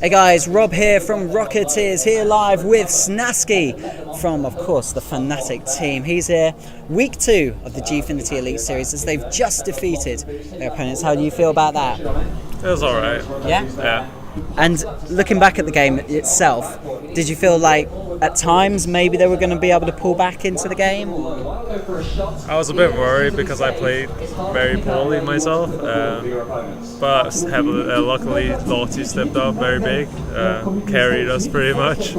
Hey guys, Rob here from Rocketeers, here live with Snaski from, of course, the Fnatic team. He's here, week 2 of the Gfinity Elite Series, as they've just defeated their opponents. How do you feel about that? It was alright. Yeah? Yeah. And looking back at the game itself, did you feel like at times maybe they were going to be able to pull back into the game? I was a bit worried because I played very poorly myself, but luckily Lottie stepped up very big, carried us pretty much.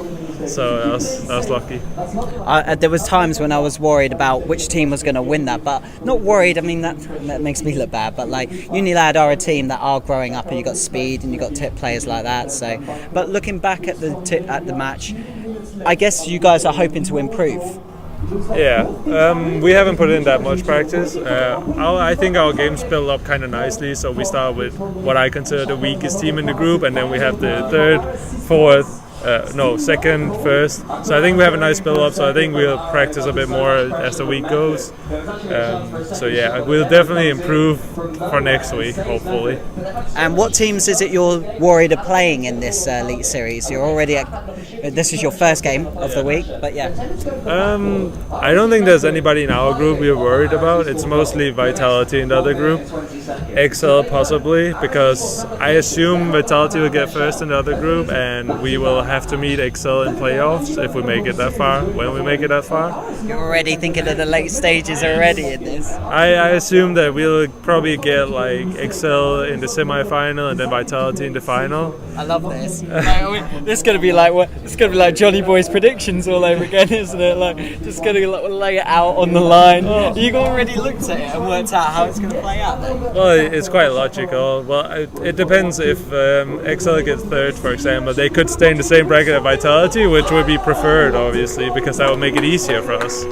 So that was lucky. There was times when I was worried about which team was going to win that, but not worried. I mean that makes me look bad. But like Unilad are a team that are growing up, and you got speed and you got tip players like that. So, but looking back at the match, I guess you guys are hoping to improve. Yeah, we haven't put in that much practice. I think our games build up kind of nicely. So we start with what I consider the weakest team in the group, and then we have the third, fourth. Second, first. So I think we have a nice build up. So I think we'll practice a bit more as the week goes. So yeah, we'll definitely improve for next week, hopefully. And what teams is it you're worried of playing in this Elite Series? You're already this is your first game of the week, but yeah. I don't think there's anybody in our group we're worried about. It's mostly Vitality in the other group. Excel possibly, because I assume Vitality will get first in the other group, and we will have to meet Excel in playoffs if we make it that far, when we make it that far. You're already thinking of the late stages already in this. I assume that we'll probably get like Excel in the semi-final and then Vitality in the final. I love this. This is gonna be like Johnny Boy's predictions all over again, isn't it? Like just gonna lay it out on the line. You've already looked at it and worked out how it's gonna play out then. Well, it's quite logical. Well, it depends if Excel gets third, for example. They could stay in the same bracket at Vitality, which would be preferred, obviously, because that would make it easier for us.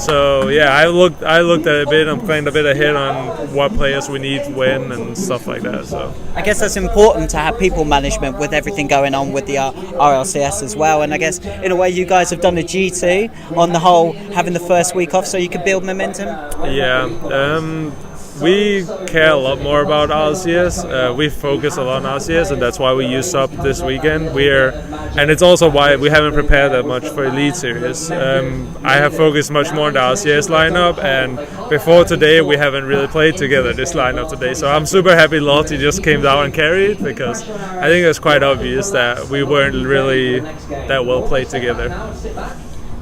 So yeah, I looked at it a bit. I'm playing a bit ahead on what players we need to win and stuff like that. So I guess that's important to have people management with everything going on with the RLCS as well. And I guess in a way you guys have done a G2 on the whole, having the first week off so you could build momentum. Yeah. We care a lot more about RLCS. We focus a lot on RLCS, and that's why we use sub this weekend. And it's also why we haven't prepared that much for Elite Series. I have focused much more on the RLCS lineup, and before today we haven't really played together this lineup today. So I'm super happy Lottie just came down and carried, because I think it's quite obvious that we weren't really that well played together.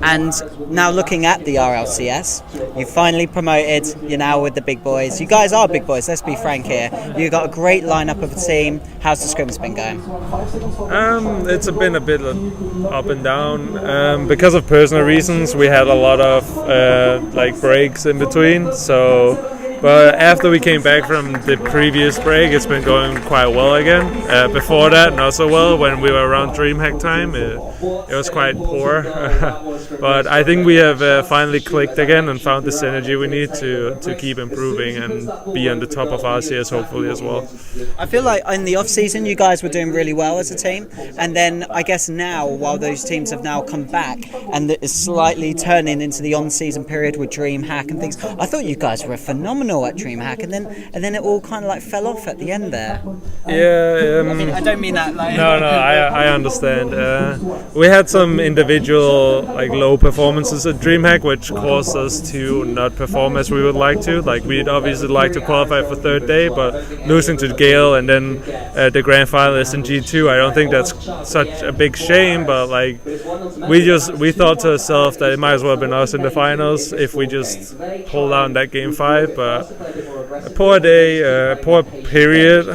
And now looking at the RLCS, you finally promoted, you're now with the big boys. You guys are big boys, let's be frank here. You've got a great lineup of a team. How's the scrims been going? It's been a bit up and down. Because of personal reasons, we had a lot of breaks in between. But after we came back from the previous break, it's been going quite well again. Before that, not so well. When we were around DreamHack time, it was quite poor. But I think we have finally clicked again and found the synergy we need to keep improving and be on the top of RCS hopefully as well. I feel like in the off-season you guys were doing really well as a team, and then I guess now, while those teams have now come back and it's slightly turning into the on-season period with DreamHack and things, I thought you guys were phenomenal at DreamHack, and then it all kind of like fell off at the end there. Yeah. I mean, I don't mean that like. No, I understand. We had some individual low performances at DreamHack, which caused us to not perform as we would like to. Like we'd obviously like to qualify for third day, but losing to Gale and then the grand finalists in G2, I don't think that's such a big shame. But we thought to ourselves that it might as well have been us in the finals if we just pulled out in that game 5. But a poor day, poor period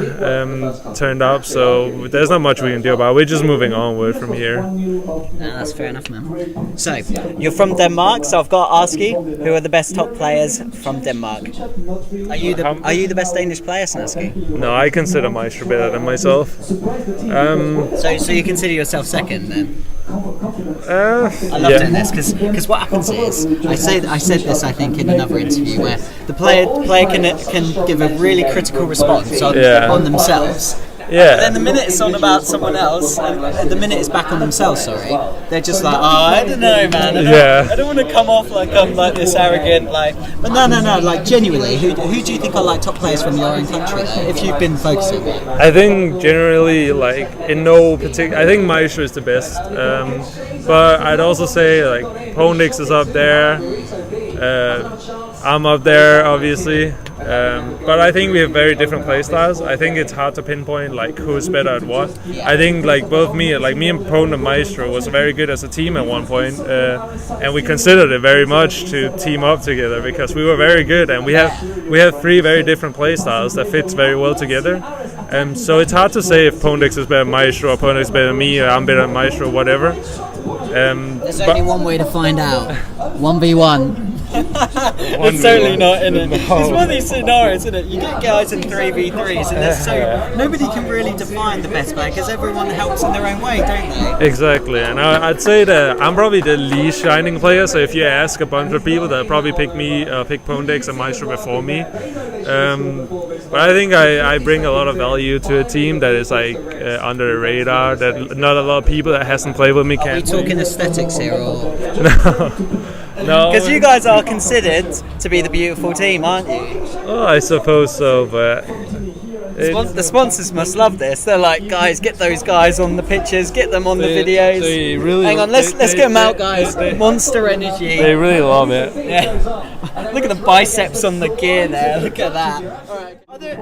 turned up, so there's not much we can do about it. We're just moving onward from here. No, that's fair enough, man. So, you're from Denmark, so I've got to ask you, who are the best top players from Denmark? Are you the best Danish player, Snaski? No, I consider Maestro better than myself. So you consider yourself second then? I love doing this because what happens is I said this I think in another interview where the player can give a really critical response on themselves, Yeah. And then the minute it's on about someone else, and the minute it's back on themselves, sorry, they're just like, oh, I don't know, man. I don't want to come off like I'm like this arrogant, like. But no. Like genuinely, who do you think are like top players from your own country? Though, if you've been focusing. I think generally, like in no particular, I think Maestro is the best. But I'd also say like Pwnix is up there. I'm up there, obviously. But I think we have very different play styles. I think it's hard to pinpoint like who's better at what. I think like both me and Pwn and Maestro was very good as a team at one point, and we considered it very much to team up together because we were very good, and we have three very different play styles that fits very well together. So it's hard to say if Pwnix is better than Maestro or Pwnix is better than me or I'm better than Maestro, whatever. There's only one way to find out. 1v1. It's certainly not in it. It's one of these scenarios, isn't it? You get guys in 3v3s, and there's so nobody can really define the best player because everyone helps in their own way, don't they? Exactly, and I'd say that I'm probably the least shining player. So if you ask a bunch of people, they'll probably pick Pwnix and Maestro before me. But I think I bring a lot of value to a team that is like under the radar. That not a lot of people that hasn't played with me can. Are we talking aesthetics here, or? No. Because you guys are considered to be the beautiful team, aren't you? Oh, I suppose so, but The sponsors must love this. They're like, guys, get those guys on the pictures, get them on the videos. They really, hang on, let's get them out, guys. Monster energy. They really love it. Yeah. Look at the biceps on the gear there. Look at that. All right.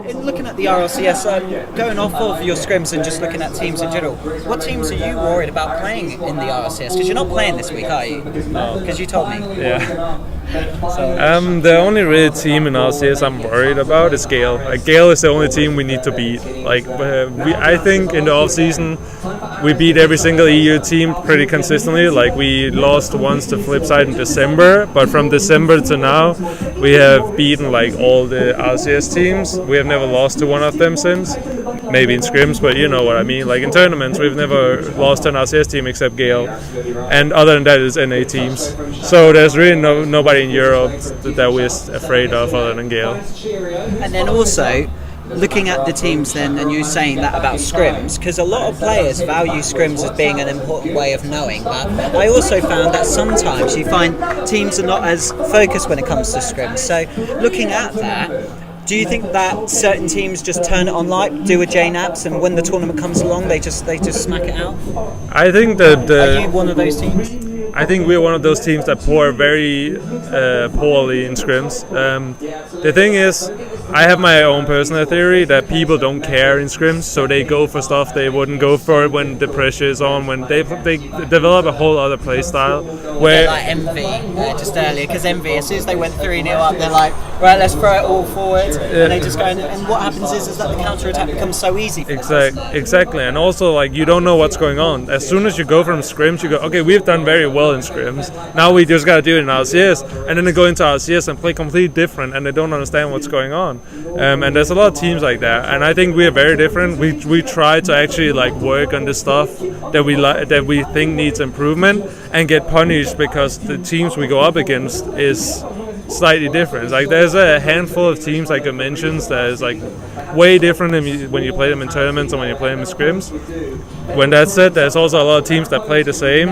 In looking at the RLCS, going off of your scrims and just looking at teams in general, what teams are you worried about playing in the RLCS? Because you're not playing this week, are you? No. Because you told me. Yeah. The only real team in RLCS I'm worried about is Gale. Like, Gale is the only team we need to beat. Like, I think in the off season we beat every single EU team pretty consistently. Like, we lost once to Flipside in December, but from December to now we have beaten like all the RLCS teams. We have never lost to one of them since. Maybe in scrims, but you know what I mean. Like in tournaments, we've never lost to an RLCS team except Gale, and other than that, it's NA teams. So there's really nobody in Europe that we're afraid of other than Gale. And then also, looking at the teams then, and you saying that about scrims, because a lot of players value scrims as being an important way of knowing, but I also found that sometimes you find teams are not as focused when it comes to scrims. So looking at that, do you think that certain teams just turn it on light, do a JNAPS, and when the tournament comes along, they just smack it out? I think that are you one of those teams? I think we're one of those teams that pour very poorly in scrims. The thing is, I have my own personal theory that people don't care in scrims, so they go for stuff they wouldn't go for when the pressure is on, when they develop a whole other play style. Where like MV just earlier, because MV, as soon as they went 3-0 up, they're like, right, let's throw it all forward, and they just go, and what happens is that the counter-attack becomes so easy for them. Exactly, and also like you don't know what's going on. As soon as you go from scrims, you go, okay, we've done very well in scrims. Now we just gotta do it in RLCS, and then they go into RLCS and play completely different, and they don't understand what's going on. And there's a lot of teams like that, and I think we are very different. We try to actually like work on the stuff that we think needs improvement, and get punished because the teams we go up against is slightly different. Like there's a handful of teams like I mentioned that is like way different than when you play them in tournaments and when you play them in scrims. When that's said, there's also a lot of teams that play the same.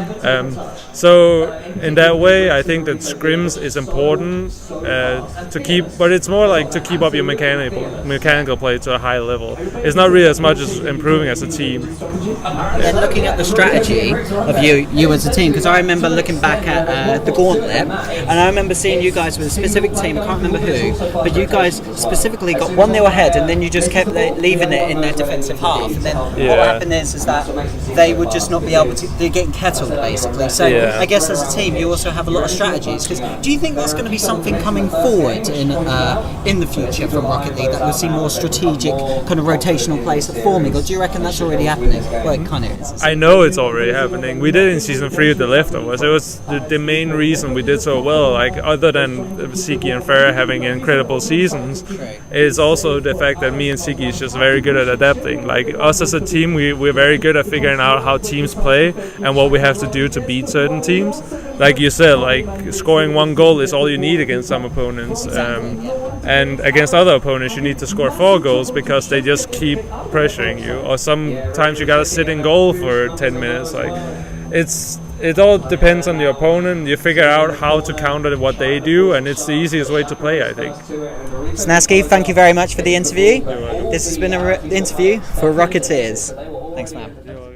So in that way, I think that scrims is important to keep, but it's more like to keep up your mechanical play to a high level. It's not really as much as improving as a team. And then looking at the strategy of you as a team, because I remember looking back at the Gauntlet, and I remember seeing you guys with a specific team, I can't remember who, but you guys specifically got 1-0 ahead, and then you just kept leaving it in their defensive half, and then what happened is that they would just not be able to, they're getting kettled basically. So I guess as a team you also have a lot of strategies, because do you think that's going to be something coming forward in the future from Rocket League, that we'll see more strategic kind of rotational plays forming, or do you reckon that's already happening? Well, it kind of is. I know it's already happening. We did it in season 3 with the leftovers. It was the main reason we did so well, like other than Siki and Farah having incredible seasons, is also the fact that me and Siggy is just very good at adapting. Like us as a team, we're very good at figuring out how teams play and what we have to do to beat certain teams. Like you said, like scoring 1 goal is all you need against some opponents, and against other opponents you need to score 4 goals because they just keep pressuring you. Or sometimes you gotta sit in goal for 10 minutes. Like it all depends on the opponent. You figure out how to counter what they do, and it's the easiest way to play, I think. Snaski, thank you very much for the interview. This has been an interview for Rocketeers. Thanks, man.